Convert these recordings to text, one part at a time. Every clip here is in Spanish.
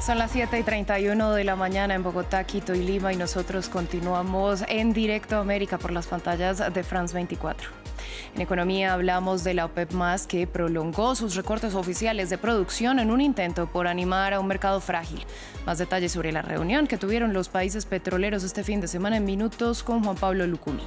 Son las 7:31 de la mañana en Bogotá, Quito y Lima y nosotros continuamos en directo a América por las pantallas de France 24. En economía hablamos de la OPEP+, que prolongó sus recortes oficiales de producción en un intento por animar a un mercado frágil. Más detalles sobre la reunión que tuvieron los países petroleros este fin de semana en minutos con Juan Pablo Lucumí.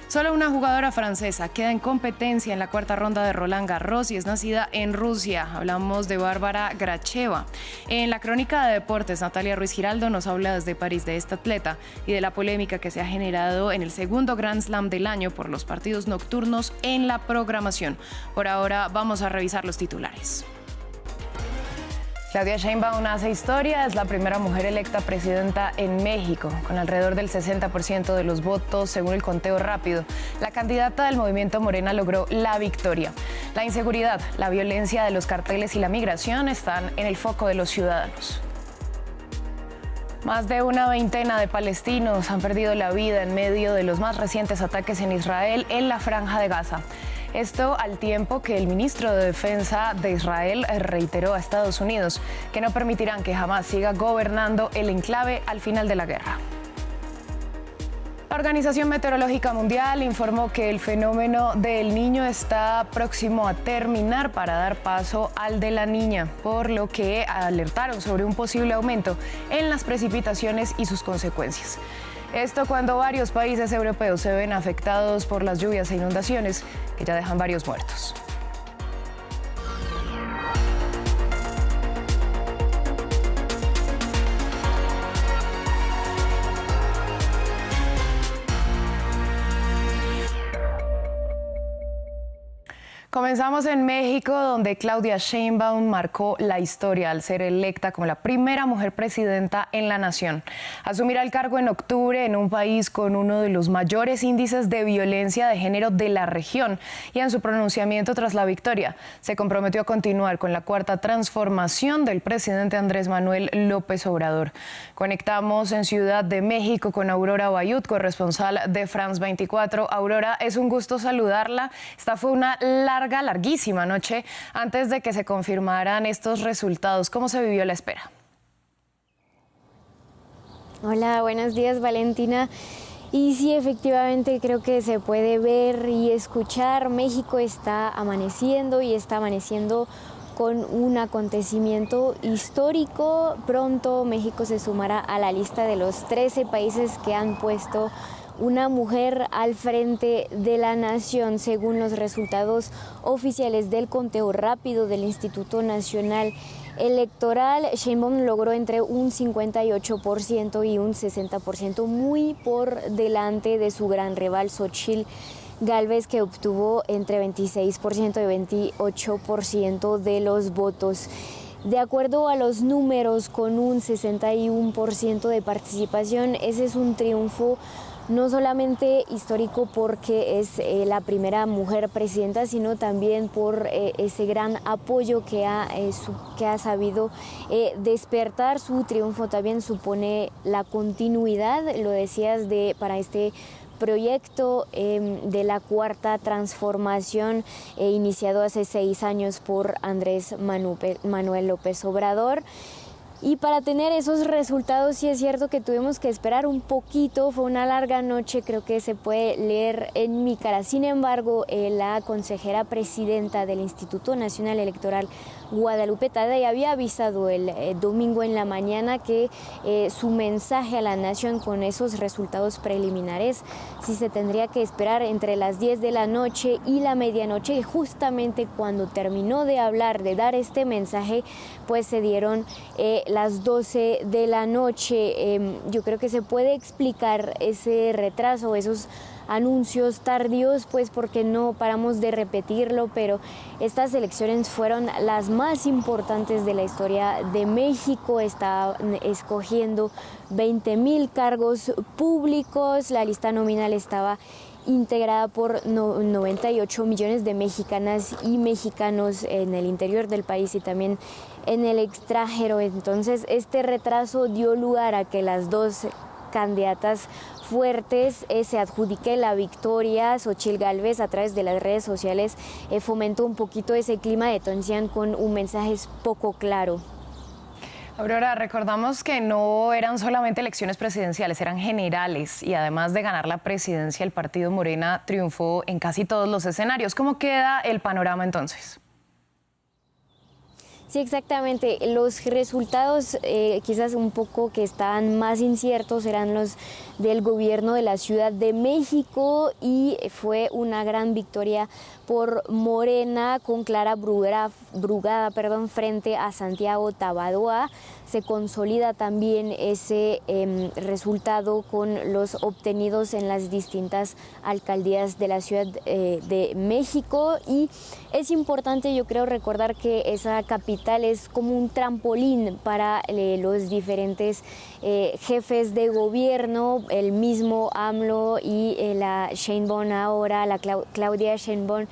Solo una jugadora francesa queda en competencia en la cuarta ronda de Roland Garros y es nacida en Rusia. Hablamos de Bárbara Gracheva. En la crónica de deportes, Natalia Ruiz Giraldo nos habla desde París de esta atleta y de la polémica que se ha generado en el segundo Grand Slam del año por los partidos nocturnos en la programación. Por ahora vamos a revisar los titulares. Claudia Sheinbaum hace historia, es la primera mujer electa presidenta en México, con alrededor del 60% de los votos según el conteo rápido. La candidata del movimiento Morena logró la victoria. La inseguridad, la violencia de los carteles y la migración están en el foco de los ciudadanos. Más de una veintena de palestinos han perdido la vida en medio de los más recientes ataques en Israel en la Franja de Gaza. Esto al tiempo que el ministro de Defensa de Israel reiteró a Estados Unidos que no permitirán que Hamás siga gobernando el enclave al final de la guerra. La Organización Meteorológica Mundial informó que el fenómeno del Niño está próximo a terminar para dar paso al de la Niña, por lo que alertaron sobre un posible aumento en las precipitaciones y sus consecuencias. Esto cuando varios países europeos se ven afectados por las lluvias e inundaciones que ya dejan varios muertos. Comenzamos en México, donde Claudia Sheinbaum marcó la historia al ser electa como la primera mujer presidenta en la nación. Asumirá el cargo en octubre en un país con uno de los mayores índices de violencia de género de la región, y en su pronunciamiento tras la victoria se comprometió a continuar con la cuarta transformación del presidente Andrés Manuel López Obrador. Conectamos en Ciudad de México con Aurora Bayut, corresponsal de France 24. Aurora, es un gusto saludarla. Esta fue una larguísima noche antes de que se confirmaran estos resultados. ¿Cómo se vivió la espera? Hola, buenos días, Valentina. Y sí, efectivamente creo que se puede ver y escuchar. México está amaneciendo y está amaneciendo con un acontecimiento histórico. Pronto México se sumará a la lista de los 13 países que han puesto una mujer al frente de la nación, según los resultados oficiales del conteo rápido del Instituto Nacional Electoral. Sheinbaum logró entre un 58% y un 60%, muy por delante de su gran rival Xochitl Gálvez, que obtuvo entre 26% y 28% de los votos. De acuerdo a los números, con un 61% de participación, ese es un triunfo no solamente histórico porque es la primera mujer presidenta, sino también por ese gran apoyo que ha sabido despertar. Su triunfo también supone la continuidad, lo decías, para este proyecto de la cuarta transformación iniciado hace 6 años por Andrés Manuel López Obrador. Y para tener esos resultados sí es cierto que tuvimos que esperar un poquito, fue una larga noche, creo que se puede leer en mi cara. Sin embargo, la consejera presidenta del Instituto Nacional Electoral, Guadalupe Tadei, había avisado el domingo en la mañana que su mensaje a la nación con esos resultados preliminares sí se tendría que esperar entre las 10 de la noche y la medianoche, y justamente cuando terminó de hablar, de dar este mensaje, pues se dieron las 12 de la noche. Yo creo que se puede explicar ese retraso, esos anuncios tardíos, pues porque no paramos de repetirlo, pero estas elecciones fueron las más importantes de la historia de México. Está escogiendo 20,000 cargos públicos, la lista nominal estaba integrada por 98 millones de mexicanas y mexicanos en el interior del país y también en el extranjero. Entonces, este retraso dio lugar a que las dos candidatas fuertes se adjudique la victoria. Xochitl Gálvez, a través de las redes sociales, fomentó un poquito ese clima de tensión con un mensaje poco claro. Aurora, recordamos que no eran solamente elecciones presidenciales, eran generales y además de ganar la presidencia, el partido Morena triunfó en casi todos los escenarios. ¿Cómo queda el panorama entonces? Sí, exactamente. Los resultados quizás un poco que están más inciertos eran los del gobierno de la Ciudad de México y fue una gran victoria por Morena con Clara Brugada, frente a Santiago Taboada. Se consolida también ese resultado con los obtenidos en las distintas alcaldías de la Ciudad de México, y es importante, yo creo, recordar que esa capital es como un trampolín para los diferentes jefes de gobierno, el mismo AMLO y la Sheinbaum ahora, la Claudia Sheinbaum,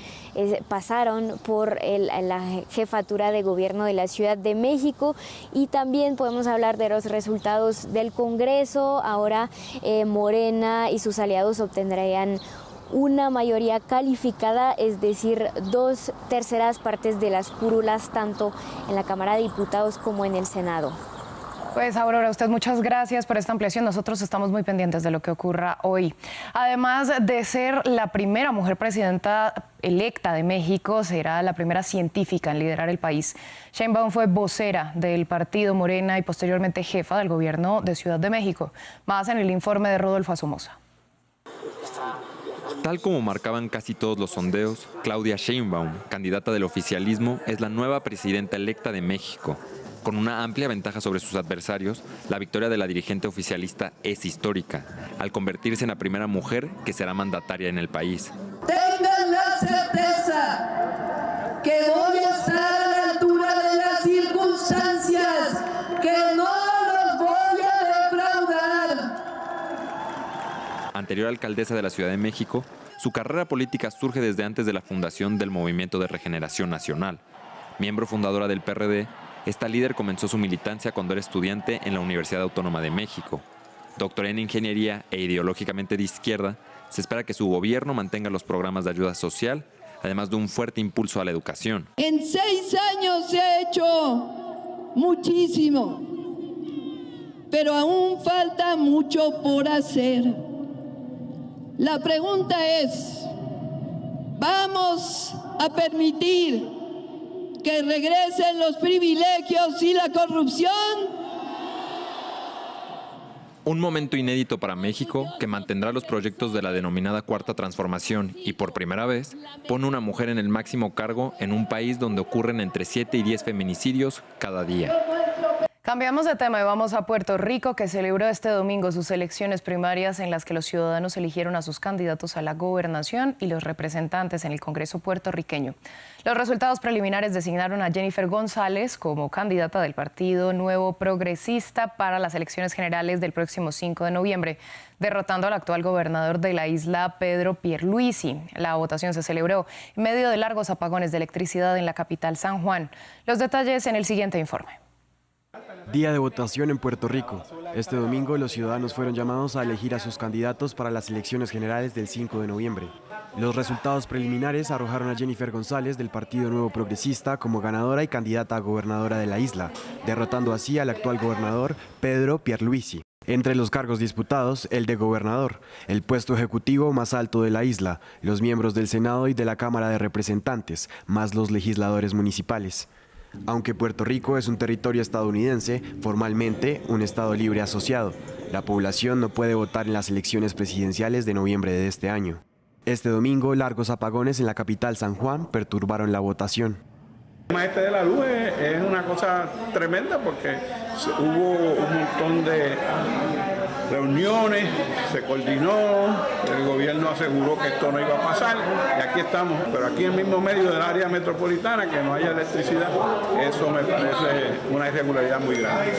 pasaron por la jefatura de gobierno de la Ciudad de México. Y también podemos hablar de los resultados del Congreso. Ahora Morena y sus aliados obtendrían una mayoría calificada, es decir, 2/3 partes de las curulas, tanto en la Cámara de Diputados como en el Senado. Pues Aurora, usted muchas gracias por esta ampliación. Nosotros estamos muy pendientes de lo que ocurra hoy. Además de ser la primera mujer presidenta electa de México, será la primera científica en liderar el país. Sheinbaum fue vocera del partido Morena y posteriormente jefa del gobierno de Ciudad de México. Más en el informe de Rodolfo Asomosa. Tal como marcaban casi todos los sondeos, Claudia Sheinbaum, candidata del oficialismo, es la nueva presidenta electa de México. Con una amplia ventaja sobre sus adversarios, la victoria de la dirigente oficialista es histórica, al convertirse en la primera mujer que será mandataria en el país. Tengan la certeza que voy a estar a la altura de las circunstancias, que no los voy a defraudar. Anterior alcaldesa de la Ciudad de México, su carrera política surge desde antes de la fundación del Movimiento de Regeneración Nacional. Miembro fundadora del PRD, esta líder comenzó su militancia cuando era estudiante en la Universidad Autónoma de México. Doctora en Ingeniería e ideológicamente de izquierda, se espera que su gobierno mantenga los programas de ayuda social, además de un fuerte impulso a la educación. En 6 años se ha hecho muchísimo, pero aún falta mucho por hacer. La pregunta es, ¿vamos a permitir que regresen los privilegios y la corrupción? Un momento inédito para México, que mantendrá los proyectos de la denominada Cuarta Transformación y por primera vez pone una mujer en el máximo cargo en un país donde ocurren entre 7 y 10 feminicidios cada día. Cambiamos de tema y vamos a Puerto Rico, que celebró este domingo sus elecciones primarias en las que los ciudadanos eligieron a sus candidatos a la gobernación y los representantes en el Congreso puertorriqueño. Los resultados preliminares designaron a Jennifer González como candidata del Partido Nuevo Progresista para las elecciones generales del próximo 5 de noviembre, derrotando al actual gobernador de la isla, Pedro Pierluisi. La votación se celebró en medio de largos apagones de electricidad en la capital San Juan. Los detalles en el siguiente informe. Día de votación en Puerto Rico. Este domingo los ciudadanos fueron llamados a elegir a sus candidatos para las elecciones generales del 5 de noviembre. Los resultados preliminares arrojaron a Jennifer González del Partido Nuevo Progresista como ganadora y candidata a gobernadora de la isla, derrotando así al actual gobernador Pedro Pierluisi. Entre los cargos disputados, el de gobernador, el puesto ejecutivo más alto de la isla, los miembros del Senado y de la Cámara de Representantes, más los legisladores municipales. Aunque Puerto Rico es un territorio estadounidense, formalmente un estado libre asociado, la población no puede votar en las elecciones presidenciales de noviembre de este año. Este domingo, largos apagones en la capital San Juan perturbaron la votación. El tema de la luz es una cosa tremenda porque hubo un montón de reuniones, se coordinó, el gobierno aseguró que esto no iba a pasar y aquí estamos. Pero aquí en el mismo medio del área metropolitana, que no haya electricidad, eso me parece una irregularidad muy grande.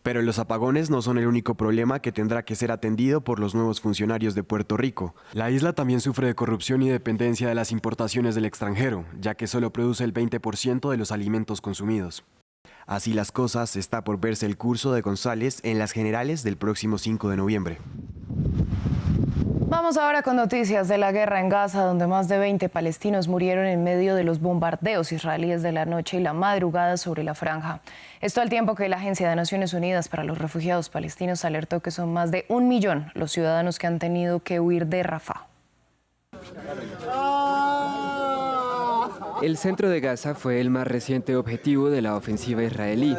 Pero los apagones no son el único problema que tendrá que ser atendido por los nuevos funcionarios de Puerto Rico. La isla también sufre de corrupción y dependencia de las importaciones del extranjero, ya que solo produce el 20% de los alimentos consumidos. Así las cosas, está por verse el curso de González en las generales del próximo 5 de noviembre. Vamos ahora con noticias de la guerra en Gaza, donde más de 20 palestinos murieron en medio de los bombardeos israelíes de la noche y la madrugada sobre la franja. Esto al tiempo que la Agencia de Naciones Unidas para los Refugiados Palestinos alertó que son más de 1 millón los ciudadanos que han tenido que huir de Rafah. El centro de Gaza fue el más reciente objetivo de la ofensiva israelí.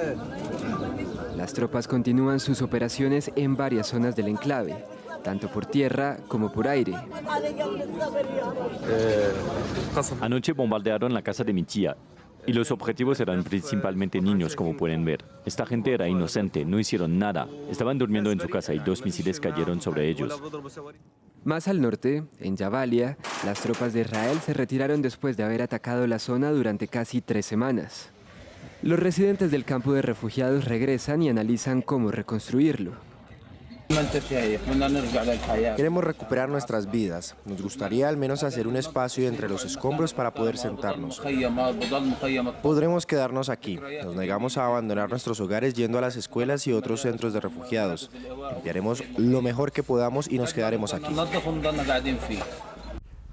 Las tropas continúan sus operaciones en varias zonas del enclave, tanto por tierra como por aire. Anoche bombardearon la casa de mi tía y los objetivos eran principalmente niños, como pueden ver. Esta gente era inocente, no hicieron nada. Estaban durmiendo en su casa y 2 misiles cayeron sobre ellos. Más al norte, en Jabalia, las tropas de Israel se retiraron después de haber atacado la zona durante casi 3 semanas. Los residentes del campo de refugiados regresan y analizan cómo reconstruirlo. Queremos recuperar nuestras vidas. Nos gustaría al menos hacer un espacio entre los escombros para poder sentarnos. Podremos quedarnos aquí. Nos negamos a abandonar nuestros hogares yendo a las escuelas y otros centros de refugiados. Limpiaremos lo mejor que podamos y nos quedaremos aquí.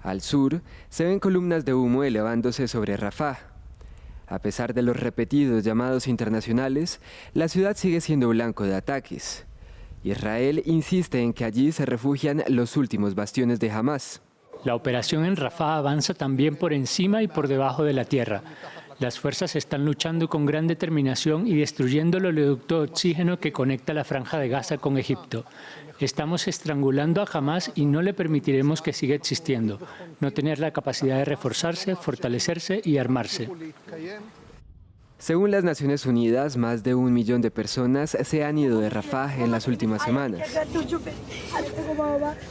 Al sur, se ven columnas de humo elevándose sobre Rafah. A pesar de los repetidos llamados internacionales, la ciudad sigue siendo blanco de ataques. Israel insiste en que allí se refugian los últimos bastiones de Hamás. La operación en Rafah avanza también por encima y por debajo de la tierra. Las fuerzas están luchando con gran determinación y destruyendo el oleoducto de oxígeno que conecta la franja de Gaza con Egipto. Estamos estrangulando a Hamás y no le permitiremos que siga existiendo, no tener la capacidad de reforzarse, fortalecerse y armarse. Según las Naciones Unidas, más de 1 millón de personas se han ido de Rafah en las últimas semanas.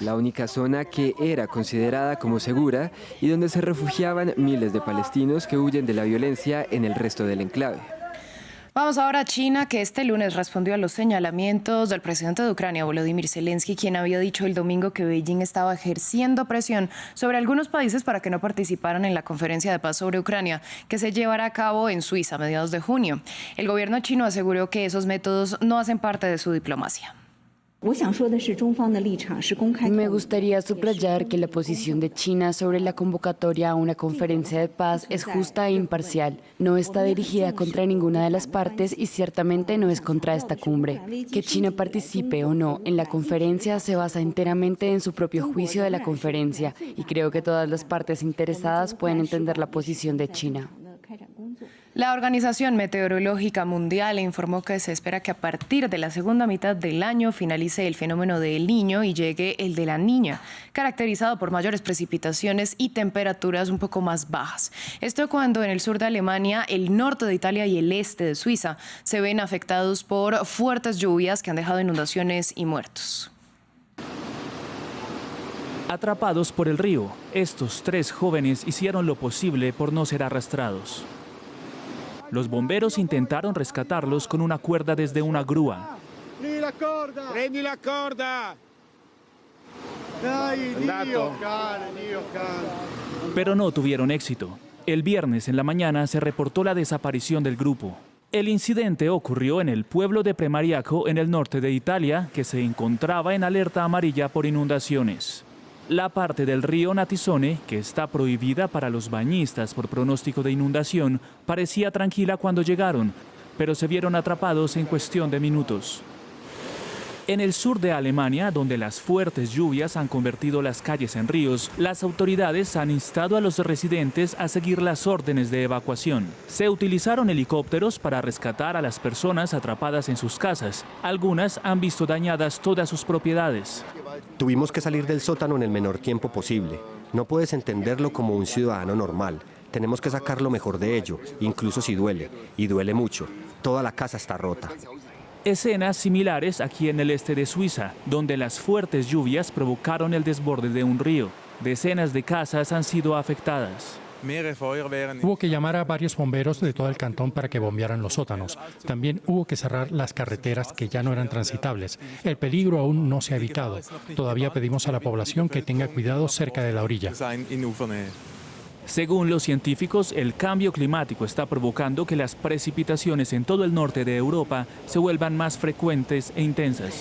La única zona que era considerada como segura y donde se refugiaban miles de palestinos que huyen de la violencia en el resto del enclave. Vamos ahora a China, que este lunes respondió a los señalamientos del presidente de Ucrania, Volodymyr Zelensky, quien había dicho el domingo que Beijing estaba ejerciendo presión sobre algunos países para que no participaran en la conferencia de paz sobre Ucrania, que se llevará a cabo en Suiza a mediados de junio. El gobierno chino aseguró que esos métodos no hacen parte de su diplomacia. Me gustaría subrayar que la posición de China sobre la convocatoria a una conferencia de paz es justa e imparcial. No está dirigida contra ninguna de las partes y ciertamente no es contra esta cumbre. Que China participe o no en la conferencia se basa enteramente en su propio juicio de la conferencia y creo que todas las partes interesadas pueden entender la posición de China. La Organización Meteorológica Mundial informó que se espera que a partir de la segunda mitad del año finalice el fenómeno de El Niño y llegue el de La Niña, caracterizado por mayores precipitaciones y temperaturas un poco más bajas. Esto cuando en el sur de Alemania, el norte de Italia y el este de Suiza se ven afectados por fuertes lluvias que han dejado inundaciones y muertos. Atrapados por el río, estos 3 jóvenes hicieron lo posible por no ser arrastrados. Los bomberos intentaron rescatarlos con una cuerda desde una grúa. ¡Prendi la corda! Pero no tuvieron éxito. El viernes en la mañana se reportó la desaparición del grupo. El incidente ocurrió en el pueblo de Premariaco, en el norte de Italia, que se encontraba en alerta amarilla por inundaciones. La parte del río Natisone, que está prohibida para los bañistas por pronóstico de inundación, parecía tranquila cuando llegaron, pero se vieron atrapados en cuestión de minutos. En el sur de Alemania, donde las fuertes lluvias han convertido las calles en ríos, las autoridades han instado a los residentes a seguir las órdenes de evacuación. Se utilizaron helicópteros para rescatar a las personas atrapadas en sus casas. Algunas han visto dañadas todas sus propiedades. Tuvimos que salir del sótano en el menor tiempo posible. No puedes entenderlo como un ciudadano normal. Tenemos que sacar lo mejor de ello, incluso si duele, y duele mucho. Toda la casa está rota. Escenas similares aquí en el este de Suiza, donde las fuertes lluvias provocaron el desborde de un río. Decenas de casas han sido afectadas. Hubo que llamar a varios bomberos de todo el cantón para que bombearan los sótanos. También hubo que cerrar las carreteras que ya no eran transitables. El peligro aún no se ha evitado. Todavía pedimos a la población que tenga cuidado cerca de la orilla. Según los científicos, el cambio climático está provocando que las precipitaciones en todo el norte de Europa se vuelvan más frecuentes e intensas.